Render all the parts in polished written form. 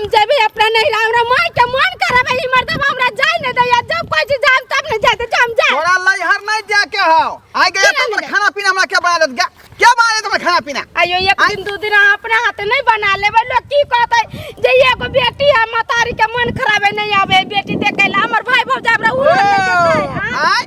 हम जेबे अपना नहीं हमरा माई के मन करबे ई मर्दबा हमरा जाय न दैया जब कोई चीज जाम तब न जाते हम जा तोरा लइहर नहीं जाके हो आ गए तो खाना पीना हमरा क्या बना देत क्या बना देत खाना पीना आयो एक दिन दो दिन अपना हाथ नहीं बना लेबे लोग की कहतै जे एगो बेटी है मतारी के मन खराब नहीं आवे बेटी देखेला हमर भाई भौजा हमरा उ आय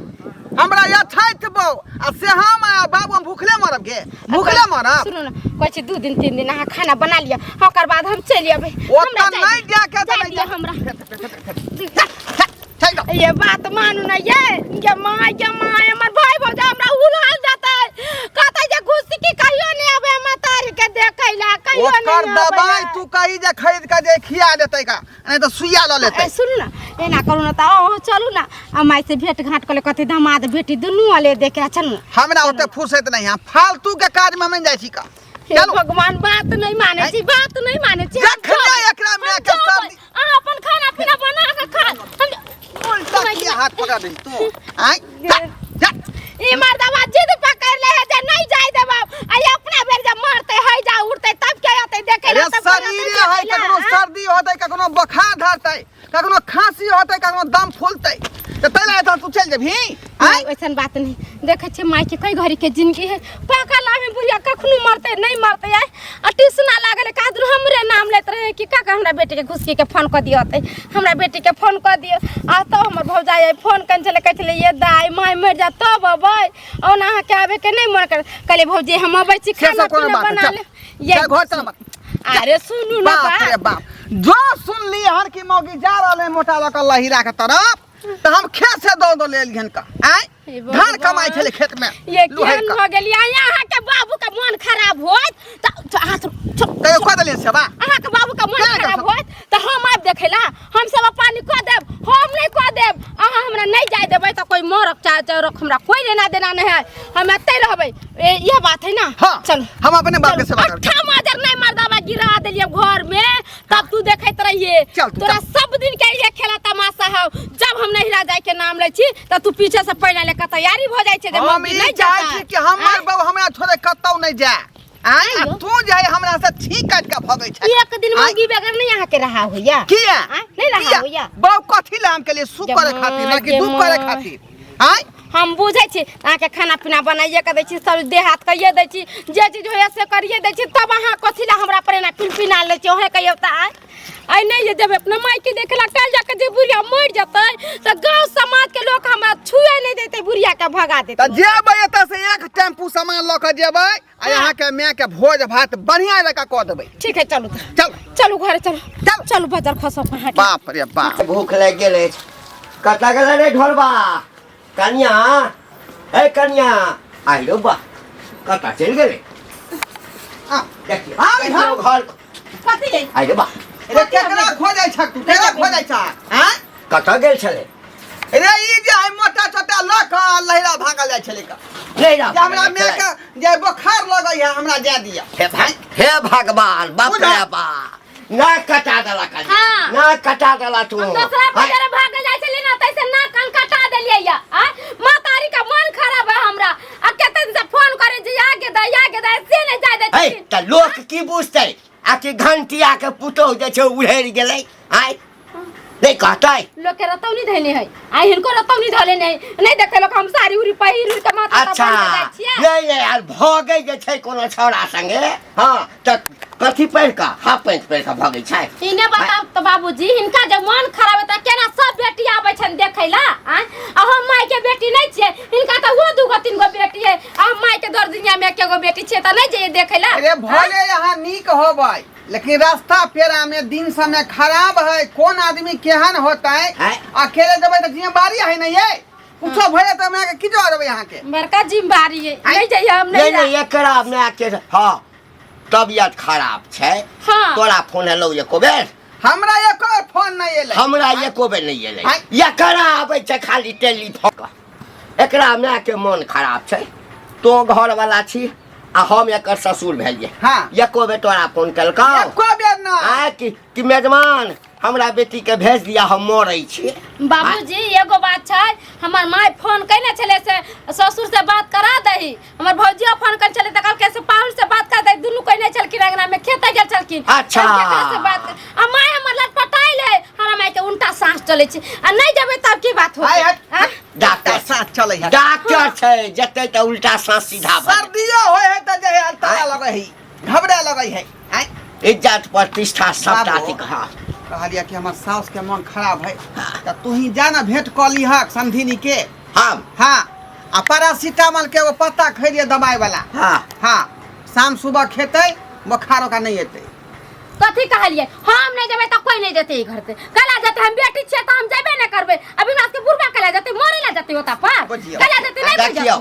हमरा या छैत बो आ से हम बाबू हम भूखले मरब के भूखले मरब सुनो ना कोई चीज 2 दिन 3 दिन अहाँ खाना बना लिया ओकर बाद हम चल आबे ओता नहीं जाके दे हमरा ये बात मानू ना ये माय हमर भाई भौजा हमरा उलाल जाता है कहता जे खुशी की कहियो नहीं आवे मतारी के देखैला कहियो नहीं ओकर दवाई तू कही जे खरीद के जे खिया देतै का नहीं तो सुइया ल लेतै सुन ना एना करू ना त चलू ना अमाई से भेंट घाट कर ले कथि दामाद बेटी दुनू वाले देखे चलू हमरा ओते फुर्सत नहीं है फालतू के काज में मन जाय छी का चलो भगवान बात नहीं माने छी बात नहीं माने छी जखने एकरा में के सब आ अपन खाना पीना बना के खा हम उल्टा किया हाथ पकड़ दे तू आय जा ई मर्दवा जिद पकड़ ले है जे नहीं जाय देबा आ अपना बेर जे मारते है जा उड़ते तब क्या आते देखे रे शरीर है कखनो सर्दी होतै कखनो बुखार धरतै कखनो खांसी होतै कखनो दम फूलतै त तैला त तू चल जेभी आय ऐसन बात नहीं देखे छे माई के कई घड़ी के जिंदगी है पाका लामे बुढ़िया कखनो मरते नहीं मरते है अटिसना लागले कादर हमरे नाम लेत रहे कि काका हमरा बेटी के घुसकी के फोन क दियोते हमरा बेटी के फोन क दियो आ तो हमर भौजा फोन कन चले कहले ये दाई माई मर जा तब अबै और अहाँ के आवे के नहीं मन कर कहले भौजी हम अबै छी खाना पीना बना ले ये घर चल अरे सुनू ना बाप रे बाप जो सुन ली हर की मौगी जा रहले मोटा लक लहिरा के तरफ त हम खेत से दो ले लिहन का आय धान कमाई खेले खेत में ये केहन हो गेली यहाँ के बाबू का मन खराब होत त हाथ कयो क देलिए सेवा अहाँ के बाबू का मन खराब होत त हम आब देखेला हम सब पानी क देब हम नहीं क देब अहाँ हमरा नहीं जाय देबै त कोई मरक चाहे रख हमरा कोई लेना देना नहीं है हम एते रहबै ये बात है ना चल हम अपने बाप के सेवा करब हम अगर नहीं मर्दावा गिरा देलिए घर में तब तू देखैत रहिए तोरा सब दिन के ये खेला तमाशा हो जब हम नहीं जाय के नाम लै छी त तू पीछे से पहले ले के तैयारी हो जाय छे जे हम नहीं जाय छी कि हमर बाबू हमरा छोड़े कतौ नहीं जाय आय तू जाय हमरा से छी काट के भगै छै एक दिन मौगी बगैर नहीं यहाँ के रहा होया किया नहीं रहा होया बाबू कथि ला हम के लिए सुख करे खातिर ना कि दुख करे खातिर आय हम बुझे छी अहाँ के खाना पीना बनाइए के दै छी सब देह हाथ कइए दै छी जे चीज होय से करिए दै छी तब अहाँ कथि ला हमरा पर ना पिलपिना ले छी ओहे कहियो त आय नहीं ये जब अपना माई के देखेला काल जाके जे बुढ़िया मर जतै त गांव समाज के लोग हमरा छुए नहीं देते बुढ़िया के भगा देते त जेबै एत से एक टेम्पू सामान ल के जेबै आ यहाँ के मैं के भोज भात बढ़िया जका क देबै ठीक है चलू चल चलू घर चलो चलू बाजार खसो कहां बाप रे बाप भूख लग गेले कटा गेले रे ढोलबा कन्या ए कन्या आई रो बा कटा चल गेले आ देखिए आ घर कथि ले आई रो बा रे केकरा खो जाय छ तू केकरा खो जाय छ हैं कटा गेल छले रे ई जे है मोटा छोटा ल के लहिरा भागल जाय छले का नहीं रा हमरा में के जे बुखार लगै है हमरा दे दिया हे भाई हे भगवान बाप रे बा ना कटा देला कन्या ना कटा देला तू दूसरा बजार भाग जाय छली ना तैसे ना कान कटा देलिए या मातारी का मन खराब है हमरा आ केते दिन से फोन करे जे आगे दा से नहीं जाय दे हे त लोक की बुझतै आके घंटिया के पुतो जे छै उड़ेर गेलै आय नहीं कहतै लोग के रतौनी धैले है आ हिनको रतौनी धले नहीं देखे लोग हम साड़ी उरी पहिर के माथा अच्छा नहीं यार भगे जे छै कोनो छौड़ा संगे हां त कथि पहिर का हाफ पैंट पहिर का भगे छै इने बताओ त बाबूजी हिनका जे मन खराब है त केना सब बेटी आबै छन देखैला आ हम माई के बेटी नहीं छियै हिनका त वो 2 गो 3 गो बेटी है आ माई के दर दुनिया में एकेगो बेटी छै त नहीं जे देखैला अरे भले यहाँ नीक होबै लेकिन रास्ता पेरा में दिन समय खराब है कौन आदमी केहन होता है अकेले जब तो जिम्मेदारी है नहीं है कुछ भले तो मैं की जो रहे यहाँ के बड़का जिम्मेदारी है नहीं जाइए हम नहीं एकरा में के हां तबियत खराब छै तोरा फोन एलो एको बेर हमरा एको फोन नहीं एले हमरा एको बेर नहीं एले एकरा आबै छै खाली टेलीफोन एकरा में के मन खराब छै तो घर वाला छी आ हम एकर ससुर भेलिए हां एको बेर तोरा फोन केलकौ एको बेर ना आ कि मेजबान हमरा बेटी के भेज दिया हम मरै छी बाबूजी एगो बात छै हमर माय फोन कइने छले से ससुर से बात करा दही हमर भौजिया फोन कर चले त कल कैसे पाहुन से बात कर दे दुनु कइने चलकिन अंगना में खेते गेल चलकिन अच्छा से बात आ माय हमर चले छी आ नहीं जेबे तब की बात हाय, होते हाय। डॉक्टर साथ चले है डॉक्टर छै जते त उल्टा सांस सीधा भऽ सर्दियो होय है त जे अलतरा लगे है घबरा लगे है आय इज्जत प्रतिष्ठा सबटा बाबू। थी हाँ कहलिया कि हमर सास के मन खराब है त तू ही जाना भेंट क लीह समधिनी के हम हाँ आ पैरासीटामोल के वो पत्ता खइलिए दवाई वाला हाँ हाँ शाम सुबह खेते बुखार का नहीं एते कथी कहलिए हम नहीं जेबे तो कोई नहीं जेते ई घर से कला जाते हम बेटी छे तो हम जेबे नहीं करबे अभी ना के बुढ़वा कला जाते मोरे ला जाते होता पर बुझियौ। कला जाते नहीं देखियो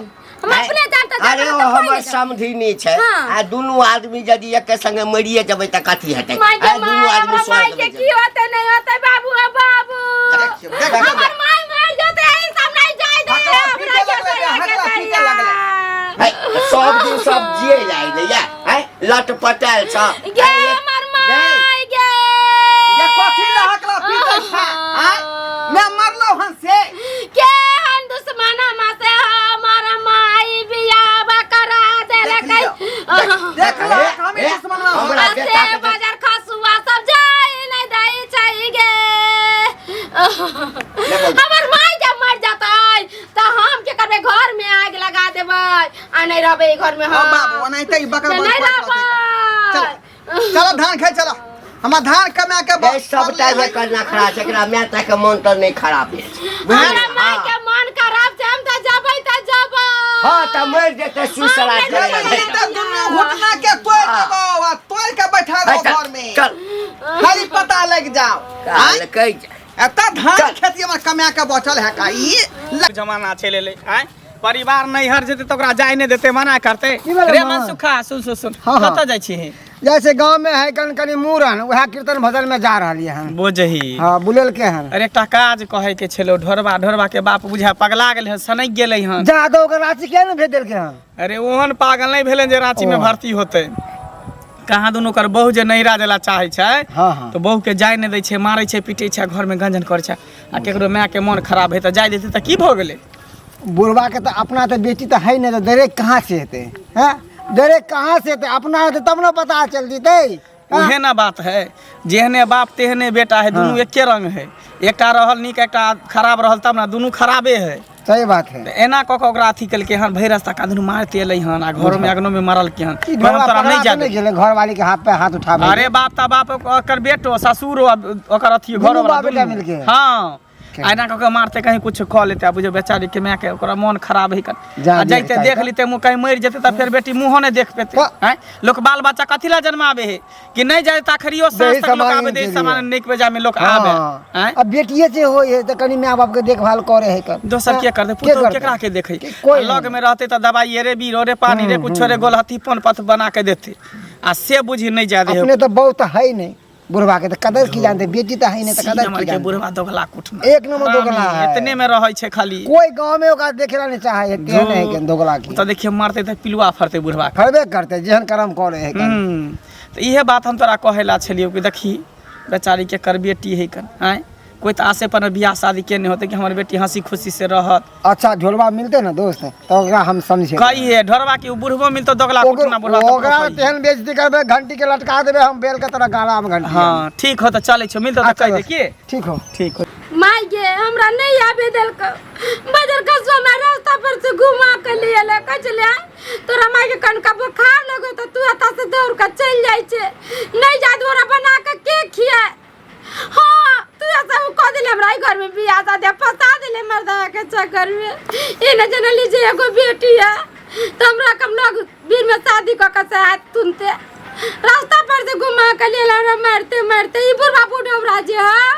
हम अपने जानते अरे ओ हमर समधिनी छै हाँ। आ दुनू आदमी यदि एक संगे मरिए जेबै त कथी हेतै माय के दुनू माय आदमी हमरा माय स्वर्ग के में की होते नहीं होते बाबू आ बाबू देखियो, देखियो। हमर माय मर जाते ई सब नहीं जाय दे हकला पीटे लगले, जेबै सब दिन सब जिए जाइ ले या लटपटाल छ गे हमर माय गे ये कथी ला हकला पीटे छा आय मैं मरलो हन से के हम दुश्मन मा से हमारा माई बियाह करा दे ले देख लो हम ए, दुश्मन हमरा से बेटा के बाजार खसुआ सब जाए नहीं दई चाहिए गे हमर माई जब मर जाता है तो हम के करबे घर में आग लगा देबै आ नहीं रहबे घर में हां हम बाबू नहीं त बकर नहीं रहबै चलो धान खाए चलो हमार धान कमा के ए सबटा जे करना खड़ा छै एकरा माता के मन त नहीं खराब है हमरा माई के मन खराब छै हम त जबै हां त मर जेतै सुसरा दुनू घुटना के तोड़ देबो आ तोड़ के बैठा दो घर में चल खाली पता लग जाओ काल कह एता धान खेती हमर कमा के बचल है का ई जमाना चले ले आय परिवार नहीं हर जेते तो ओकरा जाय नहीं देते मना करते की भेलै रे मामा? मन सुखा सुन सुन सुन हाँ, हाँ। कत जाय छी जैसे गांव में है कनी मूरन वह कीर्तन भजन में जा रही है बोझही हाँ बुलेल के हन अरे एकटा काज कहे के छलो ढोरबा के बाप बुझा पगला गेल है सनक गेलै हन जा दो ओकर राशि क्या न भेज देल के हन अरे ओहन पागल नहीं भेले जे रांची में ओ। भर्ती होते कहाँ दुनू कर बहू जे नैरा देला चाहे छै हाँ, हाँ। तो बहू के जाय नहीं दै छै मारै छै पीटे छै घर में गंजन करे छै आ केकरो माय के मन खराब है त जाय देते त की भ गेलै बुढ़वा के तो अपना तो बेटी तो है नहीं तो दरे कहाँ से हेते हैं दरे कहाँ से हेते अपना हेते तब न पता चल जीते उहे ना बात है जेहने बाप तेहने बेटा है दुनू एके रंग है एकटा रहल नीक एकटा खराब रहल तब ना दुनू खराबे है सही बात है त एना क के ओकरा अथी केलकै हन भैर रास्ता कादनु मारते एलै हन आ घरों में अगनो में मरल के हन ई पर हम ढोलवा तोरा नहीं पकड़ा जाते नहीं गेले घर वाली के हाथ पे हाथ उठावे अरे बाप ता बाप ओकर बेटो ससुर ओकर अथी दुनू घरो वाला बाप बेटा मिलके? हां आइना क के मारते कहीं कुछ ख लेते बुझे बेचारी के माय के ओकरा मन खराब है कर जा आ दिया जैते चाहे देख तो। लेते मुंह कहीं मर जेते त फिर बेटी मुंहो नहीं देख पेते वाह। हैं लोग बाल बच्चा कथी ला जन्मावे है कि नहीं जाए ताखरियो दही सांस तक लोग सामान आवे दे के लिए। सामान निक बेजा में लोग आवे हैं अब बेटिए से हो ये तो कनी माँ बाप के देखभाल करे है कर दोसर के करते के पुतो करते? केकरा के देखे कोई लग नहीं। में रहते त दवाई रे बीरो रे पानी रे कुछ रे गोलहती पन पथ बना के देते आ से बुझी नहीं जा दे अपने तो बहुत है नहीं बुढ़वा के तो कदर की जानते बेटी तो है नहीं तो कदर की के जानते बुढ़वा दोगला कुटना एक नंबर दोगला है। इतने में रहै छै खाली कोई गांव में ओकरा देखेला नहीं चाहे ते नहीं के दोगला की तो देखिए मारते त पिलुआ फरते बुढ़वा के फरबे करते जेहन कर्म करे है कर। तो इहे बात हम तोरा कहेला छलियो कि देखी बेचारी के कर बेटी है कन हैं कोई तो आसे पर बियाह शादी के नहीं होते कि हमारी बेटी हंसी खुशी से रहत अच्छा झोलवा मिलते ना दोस्त तो ओकरा हम समझे कही है ढोरवा की बुढ़बो मिलतो दोगला कुटना बुढ़वा तो ओकरा कही। तेहन बेइज्जती करबे घंटी के लटका देबे हम बेल के तरह गाला में घंटी हाँ ठीक हो तो चले छो मिलतो तो अच्छा, कह दे की ठीक हो ठीक हो माय गे हमरा नहीं आवे देल का बाजार खसुआ में रास्ता पर से घुमा के लिए ले कच ले तोरा माय के कनका बुखार लगो तो तू आता से दौड़ के चल जाय छे नहीं जा दोरा बना के खिया हां तू ऐसा को दिले हमरा ई घर में बियाह शादी फसा दिले मर्दा के चक्कर में ई न जनली जे एगो बेटी है तो हमरा कम लोग बीर में शादी क के से हाथ तुनते रास्ता पर से घुमा के लिए हमरा मारते मारते ई बुढ़वा बुढ़वा जे है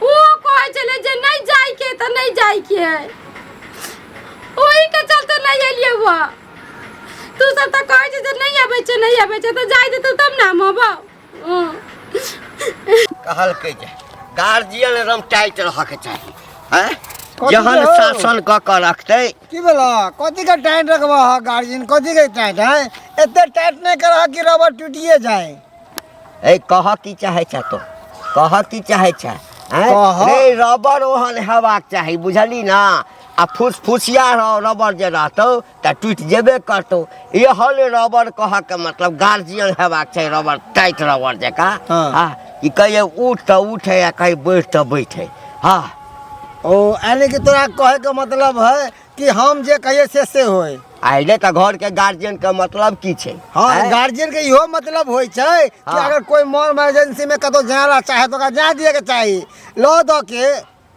वो कहे चले जे नहीं जाय के तो नहीं जाय के है ओही के चलते नहीं एलिए हुआ तू सब तो कहे छे जे नहीं आवे छे तो जाय दे तब ना हम होबो कहल के जे गार्जियन एकदम टाइट रह के चाहिए हैं कथी जहन के हो? शासन क के रखते की भेलो कथी का टाइट रखबा है गार्जियन कथी के टाइट है एते टाइट नहीं करह कि रबर टूटिए जाए ए कह की चाहे छ तो कह की चाहे छ कह। रे रबर ओहन हेबाक चाही बुझली ना आ फुसफुसिया रबर जे रहतौ त टूट जेबे करतौ एहन रबर कह के मतलब गार्जियन हेबाक चाही रबर टाइट रबर जका हाँ। कि कहिए उठ त उठे आ कहीं बैठ त बैठे हाँ ओ यानी कि तोरा कहे के मतलब है कि हम जे कहिए से होए। आइले तो घर के गार्जियन के मतलब की छे? हाँ हैं? गार्जियन के इहो मतलब होय छै कि हाँ। अगर कोई मोर इमरजेंसी में कतो जाना चाहे तो ओकरा जा दिए के चाही। लो दो के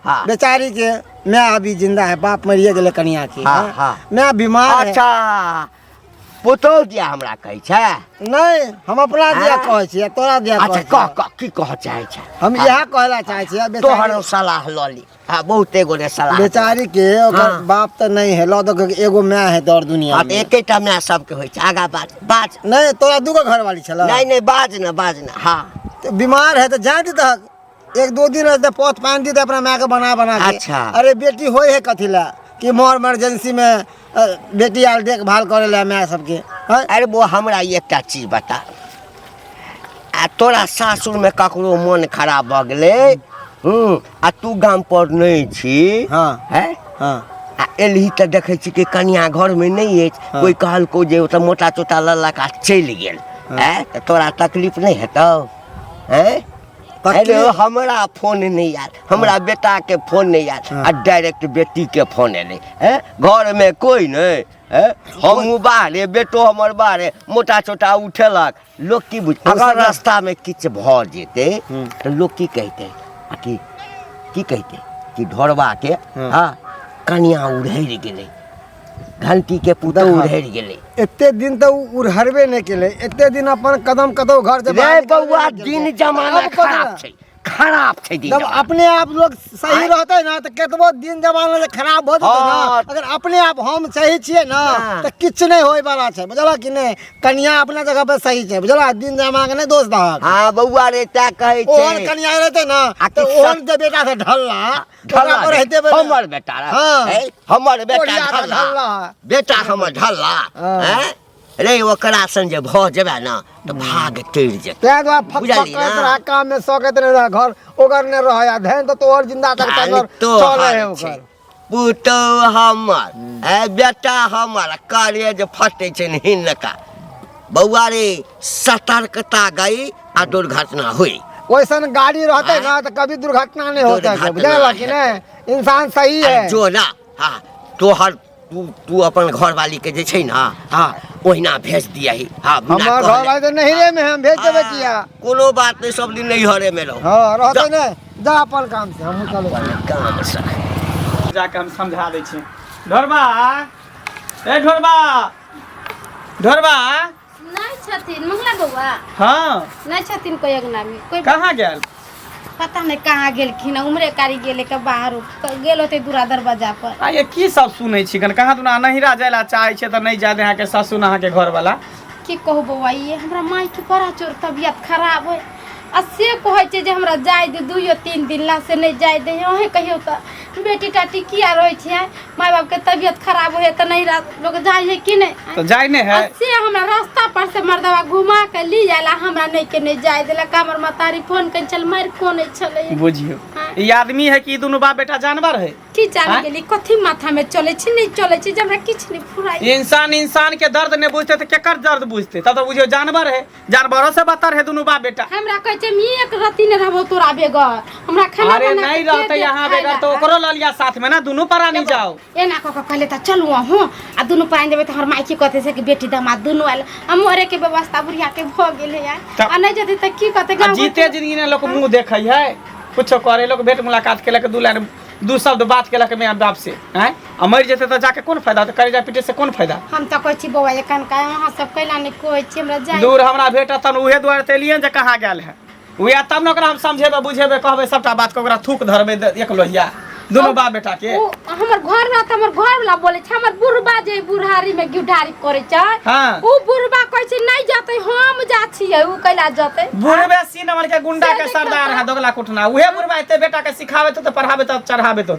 हाँ। बेचारी के मैं अभी जिंदा है, बाप मरिए गेले कनिया के। हाँ, हैं? हाँ। मैं बीमार है। अच्छा पुतौह दिया हमरा कहै छै? नहीं हम अपना दिया हाँ। कहै छियै, तोरा दिया अच्छा कहै कह छियै। कह की कह चाहे छै? हम यह कहला चाहे छियै तोहर बेचारी सलाह लऽ ली। हाँ बहुते गोरे सलाह दे। बेचारी के ओकर हाँ। बाप तो नहीं है, लो दो के एगो मैं है दौड़ दुनिया हाँ तो में। एकेटा माय सबके होइ छै। आगा बाज बाज। नहीं तोरा दूगो घर वाली छला। नहीं नहीं बाज ना। हाँ तो बीमार है तो जा दी तक 1-2 दिन रहते पोत पान दी तो अपना माँ के बना के। अच्छा। अरे बेटी होय है कथी ला कि मोर इमरजेंसी में बेटी आर देखभाल करे ला माँ सबके। हैं? अरे वो हमरा एकटा चीज बता, आ तोरा सासुर में ककरो मन खराब भऽ गेलै आ तू गाम पर नहीं छी। हाँ। हैं? हाँ आ एलही तऽ देखै छी कि कनिया घर में नहीं अछि। हाँ। कोई कहलको जे ओतऽ मोटा चोटा लल्लका चलि गेल। हैं तऽ तोरा तकलीफ नहीं हेतौ? हैं अरे हमरा फोन नहीं आयल, हमरा बेटा के फोन नहीं आयल। हाँ। आ डायरेक्ट बेटी के फोन एलै। हैं घर में कोई नहीं है, हम बाहरे बेटो हमर बाहरे मोटा चोटा उठेलक। लोग की बुझ अगर रास्ता में किछ भऽ जेतै तऽ लोग की कहतै? आ की कहतै कि ढोरबा के हाँ कनिया उड़हरि गेलै, घंटी के पुतौ उड़हरि गेलै। एते दिन तो उड़हरबे नहीं केले, एते दिन अपन कदम कदम घर से रे बाहर निकलबे बौआ नहीं केलकै। दिन जमाना अब कथी खराब ला? छै, खराब छै दिन जब जमाना। अपने आप लोग सही रहते ना तो केतबो दिन जमाना से खराब हो जते ना। हाँ। अगर अपने आप हम सही छिए ना हाँ। तो किछ नहीं होय वाला छै, बुझला कि नहीं? कन्या अपना जगह पे सही छै, बुझला? दिन जमाना के नहीं दोष दहक। हाँ बौआ रे त्या कहै ओहन छै कन्या रहते ना आ तो कि ओहन जे बेटा से ढलला ढल्ला ओकरा पर रहते बे हमर बेटा रे। हाँ। हैं? हमर बेटा ओरिया के ढल्ला ढल्ला। बेटा हमर ढल्ला। हाँ। हैं रे ओकरा सन जे भऽ जेबे ना तऽ भाग तैर जेतै। ते द्वारा फक बुझलियै करत ना? रहा काम में सकत नहीं रहा, घर ओगर नहीं रहा या धैन तो तोहर जिंदा तक धान चले है तोहर छै, ओकर। पुतौह हमर बेटा हमर करेज फटै छै ने हिनका। बौआ रे सतर्कता गई आ दुर्घटना हुई। वैसन गाड़ी रहते ना तो कभी दुर्घटना नहीं होता है, दुर्घटना बुझल कि नहीं? इंसान सही है। जो ना हाँ तोहर तू अपन घर वाली के जे छै ना हाँ ओहिना भेज दियही। हाँ बिना हमार कहले। घर वाले तो नहीं रे में हम भेज देबे किया। कोनो बात नहीं, सब दिन नहीं हरे में रहो। हाँ रहते नहीं जा अपन काम से हम चलो। काम से जाके हम समझा दै छी। ढोरबा ए ढोरबा ढोरबा नहीं छथिन मंगला बउआ, हाँ नहीं छथिन कोई अंगना में। कोई कहाँ गेल? पता नहीं कहाँ गेलखिन, उमरे कारी गेले के बाहर गेल होते दूरा दरवाजा पर। आ ये की सब सुनै छी कन? कहाँ तू नहिरा जाय ला चाहे छे तो नहीं जाय दे अहाँके ससुर अहाँके घर वाला? की कहू बउआ, ये हमरा माई के बड़ा जोर तबियत खराब है। आ से कहै छै जे हमरा जाय दे 2-3 दिन ला से नहीं जाय दे। अहे कहियो तो बेटी टाटी किया रहे छै, माय बाप के तबियत खराब होय तो नहीं लोग जाय है कि नहीं? तो जाय ने है। से हमरा रास्ता पर से मर्दवा घुमा के ली जाला, हमरा नहीं के नहीं जाय देला। हमर मतारी फोन कर चल मार कोने चले। बुझियो हाँ। ई आदमी है कि दुनू बाप बेटा जानवर है? की जाने हाँ? गेली कथी माथा में चले छी नहीं चले छी, जे हमरा किछ नहीं फुराई। इंसान के दर्द नहीं बुझते तो केकर दर्द बुझते? तब तो बुझियो जानवर है, जानवरों से बदतर है दुनू बाप बेटा। हमरा कहे छै मी एक रति ने रहबो तोरा बेगर, हमरा खाना अरे बना नहीं के रहते दे यहाँ खाए बेगर ला। तो ओकरो ल लिया साथ में ना, दुनू प्राणी जाओ। एना क के कहले त चलू हो आ दुनू प्राणी देबे त हमर माई की कहते से कि बेटी दामाद दुनू आइल। हम मरे के व्यवस्था बुढ़िया के भ गेले यार। तब- आ नहीं जति त की कहते आ गाँव जीते जिंदगी ने लोग मुंह देखै है, कुछ करे लोग भेंट मुलाकात केलक, दू शब्द बात केलक माँ बाप से हैं, आ मर जेते तो जाके कौन फायदा? तो करेजा पीटे से कौन फायदा? हम त कहै छी बौआ एखन का वहां सब कैला नहीं कहै छी हमरा जाय। दूर हमरा भेट तन उहे दुआरे तेलिए जे कहाँ गेल है उहे, तब न ओकरा हम समझेबे बुझेबे कहबे सबटा बात के ओकरा थूक धरबे एक लोहिया दुनू बाप बेटा के। ओ हमर घर में त हमर घर वाला बोले छै, हमर बुढ़बा जे बुढ़ारी में गिढ़ारी करे छै। हाँ। उ बुढ़बा कहै छै नहीं जाते हम जा छियै, उ कैला जाते। बुढ़बे सी नंबर के गुंडा से के देखा सरदार था। है दोगला कुटना। उहे बुढ़बा एते बेटा के सिखावे तो पढ़ावे तो चढ़ावे तो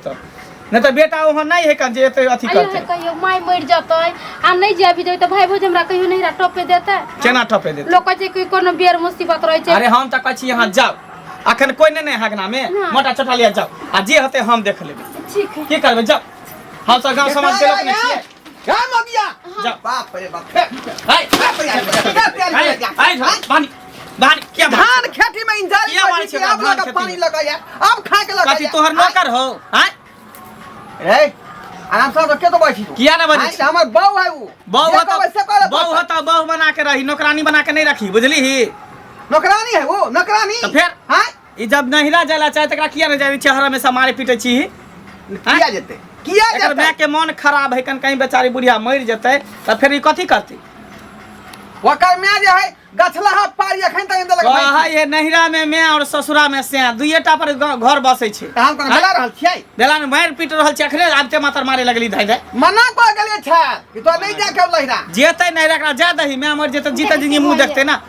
नहीं तो बेटा वहाँ नहीं है कन जे एते अथी आइयो करते। है कहियो माई मर जतै आ नहीं जेबी जै त भाई भौज हमरा कहियो नहीं टोपे देतै। केना ठपे देते? लोग कहै छै कि कोनो बेर मुसीबत रहै छै। अरे हम तो कहै छी यहाँ जाओ, अखन कोई नहीं हगना में हाँ। मोटा छोटा लिया जाओ, आ जे होते हम देख लेबे। ठीक है। की करबे जाओ, हम सब गांव समाज के लोग नहीं छिए। क्या मगिया? जाओ बाप रे बाप। हाय बाप रे, बाप रे, बाप रे, बाप रे। हाय पानी धान क्या धान खेती में इंतजार किया बारी कर छै अब धान लगा खेती पानी में? लगा यार अब खा के लगा कथी तोहर नौकर हो हैं रे आराम से के तो बैठी तू किया ना बजे छी? हमर बहू है वो बहू जे होता कहबै से करे बहू होता बहू बना के रही नौकरानी बना के नहीं रखी बुझली ही नौकरानी है वो नौकरानी तो फिर हां ई जब नहिरा जाला चाहे तकरा किया न जाय चेहरा में से मारे पीटे छी किया जेते किया एकर जेते माय के मन खराब है कहीं बेचारी बुढ़िया मर जते त फिर ई कथी करती वकर में जे है गछलहा पारी अखन तक इंदे लगा कहा ये नहिरा में मैं और ससुरा में से दुइएटा पर घर बसै छै हम कोन बला रहल छियै बेला में मार पीट रहल छै अखने आबते मातर मारे लगली धाय धाय मना कर गेलिए छ कि तो नहीं जा के लहिरा जेतै नहिरा एकरा जा दही मैं मर जेतै जीते जिंदगी मुंह देखते ना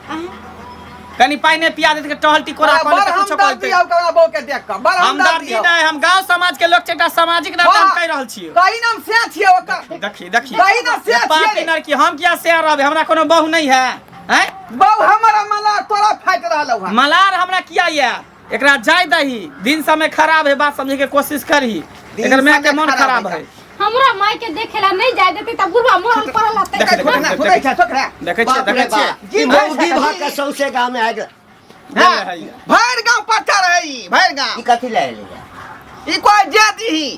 कनी पाई ने पिया देते टहल टिकोरा कर बड़ के हम कुछो दादी करते आउ करा बहू के देख के बड़ हम हमदर्दी दादी नहीं हम गांव समाज के लोग एकटा सामाजिक नाता हम कह रहल छियै कहीं नाम से छियै ओकर देखी देखी कहीं ना से पार्टी छियै लड़की हम किया से रहबे हमरा कोनो बहू नहीं है हैं बहू हमरा मला तोरा फाइट रहल हौ मलार हमरा किया ये एकरा जाय दही दिन समय खराब है बात समझे के कोशिश करही एकर माय के मन खराब है हमरा माई के देखेला नहीं जाय देती त बुढ़वा मरल पड़ल रहते देख, देख, देखना खुदै छ छोकरा देखे छियै देखे छियै जी मौगी भा के सौसे गाँव में आ गए भैर गांव पट्टा रही भैर गांव ई कथी ले ले ई कोई जाति ही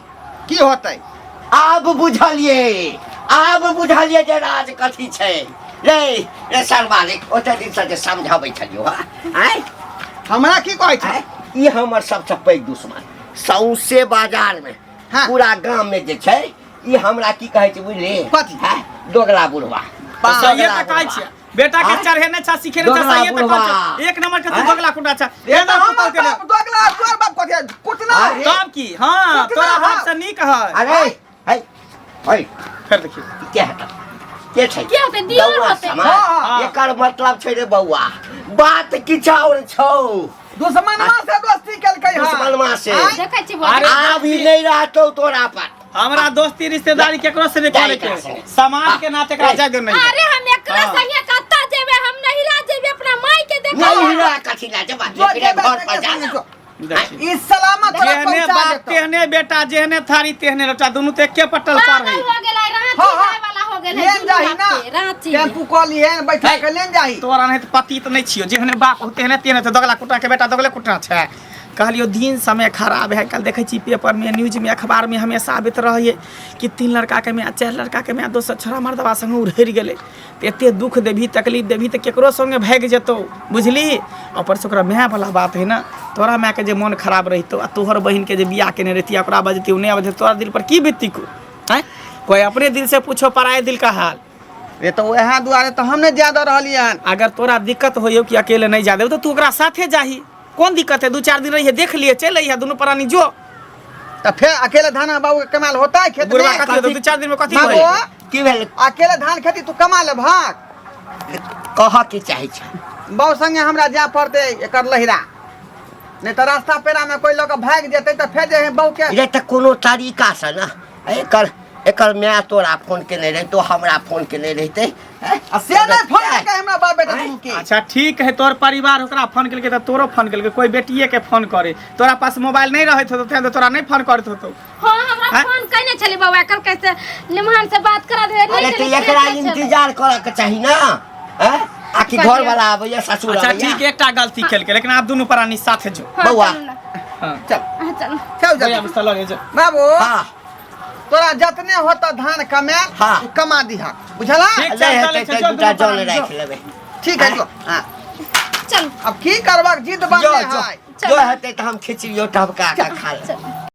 की होतै आब बुझलिए जे राज कथी छै रे सरवाले ओते दिन से जे समझाबै छलियो आय हमरा की कहै छै ई हमर सबसे पैघ दुश्मन सौसे बाजार में हाँ। पूरा गांव में जे छै ई हमरा की कहै छै बुझली कथी? दोगला बुढ़वा सही त कहै छियै बेटा के चढ़े ने छ सीखे ने छ दोगला सही त कहै बुढ़वा। छै एक नंबर के तू दोगला कुटा छ ये एकदम हम पुतल के दोगला तोर बाप कथी कुटना अरे। तब की हां कुटना, तोरा हाँ। बाप से नीक है अरे है ओए फिर देखिए के हटा के छै के होतै? दियर बौआ होतै। समाज। हाँ। एकर मतलब छै रे बौआ बात किछ और छौ दुश्मनमा से दोस्ती केलकै हां दुश्मनमा से देखै छी अरे, अभी नहीं रहतौ तोरा पर हमरा दोस्ती रिश्तेदारी केकरो से नहीं करे के जाय समाज के नाते एकरा जाय नहीं अरे हम एकरा हाँ। संगे कत्ता जेबे हम नहिरा जेबे अपना माई के देखे नहीं रहा कथी ला जब जो लेके जेबे घर पर जा जो देखिए ई सलामत तोरा जेहने पहुंचा बाप देतौ तेहने बेटा जेहने थारी तेहने लोटा दोनों तो एके पटल पर पागल है हो गेलै रांची हाँ, हाँ। जाय वाला हो गेलै लेन जाही ना रांची टेम्पू कॉल लिहे बैठा के लेन जाही तोरा नहीं तो पति तो नहीं छियो जेहने बाप तेहने तेहने तो दोगला कुटा के बेटा दोगले कुटा छै कहलियो दिन समय खराब है कल देखे छी पेपर में न्यूज में अखबार में हमेशा आबैत रहिए कि 3 लड़का के में 4 लड़का के में दोसर छोरा मर्दवा संग उड़ि गेलै तो एते दुख देभी तकलीफ देभी तो केकरो संगे भाग जेतौ बुझली ऊपर से ओकरा माय वाला बात है ना तोरा माय के जे मन खराब रहितो आ तोहर बहिन के जे बियाह केने रहती ओकरा बजती नहीं आबे तोरा दिल पर की बीती को हैं कोई अपने दिल से पूछो पराए दिल का हाल ये तो वह दुआरे तो हमने ज्यादा रहलिए हन अगर तोरा दिक्कत होइयो कि अकेले नहीं जा देबो तो तू ओकरा साथे जाही कौन दिक्कत है 2-4 दिन रहिए देख लिए चल रही है दोनों प्राणी जो तो फिर अकेले धान बाबू के कमाल होता है खेत बुढ़वा में कथी होतो 2-4 दिन में कथी बाबू, होई की भेल अकेले धान खेती तू कमा ले भाग कह के चाहे छै बाबू संगे हमरा जा पड़ते एकर लहिरा नहीं तो रास्ता पेरा में कोई लोग भाग जेते तो फिर जे बाबू के ये त कोनो तरीका से ना एकर माय तोरा फोन केने रही तो हमरा फोन केने रहते से नहीं फोन के हमरा बाप बेटा दुनू के अच्छा ठीक है तोर परिवार ओकरा फोन केलके त तोरो फोन केलके कोई बेटिए के फोन करे तोरा पास मोबाइल नहीं रहत हो तो तोरा नहीं फोन करत हो हां हमरा हैं? फोन कइने छली बाबा एकर कैसे निमहान से बात करा दे अरे तो एकरा इंतजार करे के चाही ना हैं आखि घर वाला आबैया ससुर अच्छा आबैया ठीक है एकटा गलती केलके लेकिन आप दोनों प्राणी साथे जो बौआ। हां चल चल चल भैया जा बिस्तर लगे जो बाबू हां तोरा जतने होता धान कमे हाँ। तू कमा दिहा बुझला ठीक। ले हेतै त दूटा जन राख लेबै ठीक है जो हां चल अब की करबा जिद जो बांधे जो है जो हेतै त हम खिचड़ियो टबका के खा लेबै